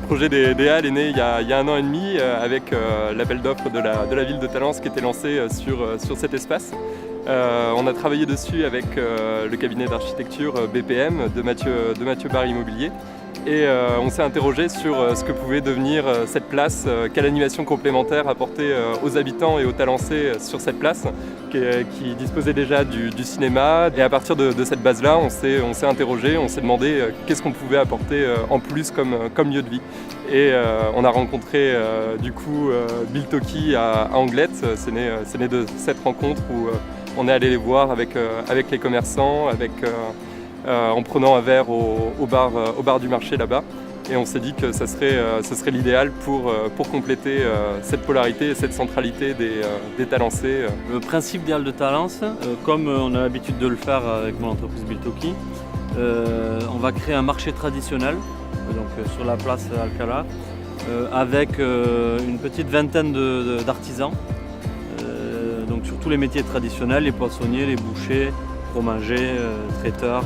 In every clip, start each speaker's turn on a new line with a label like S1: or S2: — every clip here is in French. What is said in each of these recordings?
S1: projet des Halles est né il y a 1 an et demi avec l'appel d'offres de la ville de Talence qui était lancé sur cet espace. On a travaillé dessus avec le cabinet d'architecture BPM de Mathieu Barre Immobilier. Et on s'est interrogé sur ce que pouvait devenir cette place, quelle animation complémentaire apporter aux habitants et aux Talençais sur cette place qui disposait déjà du cinéma. Et à partir de cette base-là, on s'est interrogé, on s'est demandé qu'est-ce qu'on pouvait apporter en plus comme lieu de vie. Et on a rencontré du coup Bill Toki à Anglette. C'est né de cette rencontre où on est allé les voir avec les commerçants, en prenant un verre au bar du marché là-bas. Et on s'est dit que ça serait l'idéal pour compléter cette polarité et cette centralité des Talençais.
S2: Le principe des Halles de Talence, comme on a l'habitude de le faire avec mon entreprise Bill Toki, on va créer un marché traditionnel donc, sur la place Alcalá avec une petite vingtaine d'artisans donc sur tous les métiers traditionnels, les poissonniers, les bouchers, fromagers, traiteurs,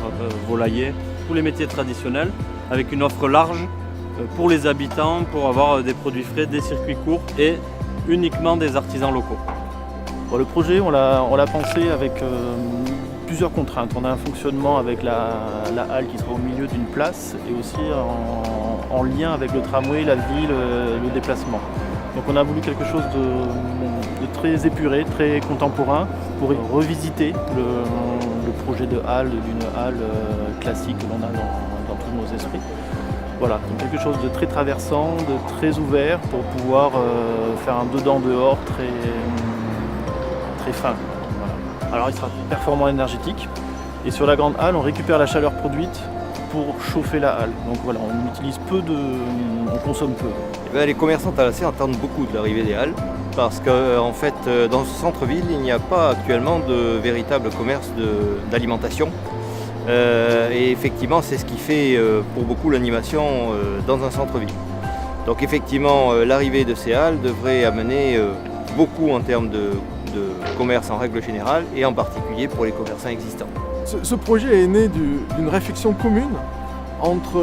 S2: volaillers, tous les métiers traditionnels, avec une offre large pour les habitants, pour avoir des produits frais, des circuits courts et uniquement des artisans locaux.
S3: Bon, le projet, on l'a pensé avec plusieurs contraintes. On a un fonctionnement avec la halle qui sera au milieu d'une place et aussi en lien avec le tramway, la ville, le déplacement. Donc on a voulu quelque chose de très épuré, très contemporain pour revisiter le projet de halle, d'une halle classique que l'on a dans tous nos esprits. Voilà, donc quelque chose de très traversant, de très ouvert pour pouvoir faire un dedans-dehors très fin. Voilà. Alors il sera performant énergétique et sur la grande halle on récupère la chaleur produite pour chauffer la halle. Donc voilà, on utilise on consomme peu.
S4: Les commerçants talancés entendent beaucoup de l'arrivée des halles parce qu'en fait dans ce centre-ville il n'y a pas actuellement de véritable commerce d'alimentation. Et effectivement c'est ce qui fait pour beaucoup l'animation dans un centre-ville. Donc effectivement l'arrivée de ces halles devrait amener beaucoup en termes de commerce en règle générale et en particulier pour les commerçants existants.
S5: Ce projet est né d'une réflexion commune entre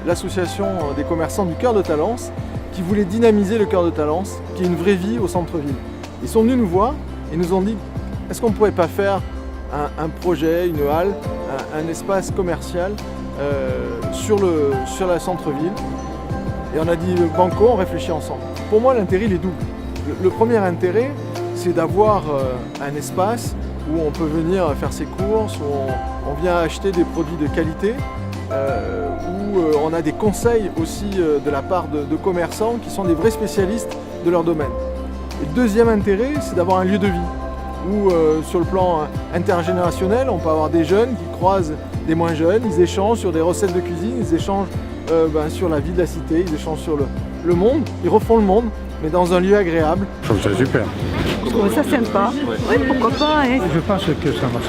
S5: l'association des commerçants du cœur de Talence qui voulait dynamiser le cœur de Talence, qui est une vraie vie au centre-ville. Ils sont venus nous voir et nous ont dit est-ce qu'on ne pourrait pas faire un projet, une halle, un espace commercial sur la centre-ville. Et on a dit banco, on réfléchit ensemble. Pour moi l'intérêt il est double. Le premier intérêt c'est d'avoir un espace où on peut venir faire ses courses, où on vient acheter des produits de qualité, où on a des conseils aussi de la part de commerçants qui sont des vrais spécialistes de leur domaine. Et le deuxième intérêt, c'est d'avoir un lieu de vie, où sur le plan intergénérationnel, on peut avoir des jeunes qui croisent des moins jeunes, ils échangent sur des recettes de cuisine, ils échangent sur la vie de la cité, ils échangent sur le monde, ils refont le monde, mais dans un lieu agréable.
S6: Je trouve ça super.
S7: Je trouve ça sympa. Oui, pourquoi pas. Hein.
S6: Je pense que ça marche.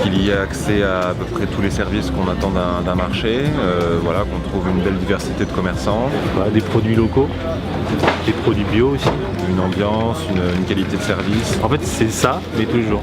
S8: Qu'il y ait accès à peu près tous les services qu'on attend d'un marché, voilà, qu'on trouve une belle diversité de commerçants.
S9: Voilà, des produits locaux, des produits bio aussi.
S8: Une ambiance, une qualité de service.
S9: En fait, c'est ça, mais tous les jours.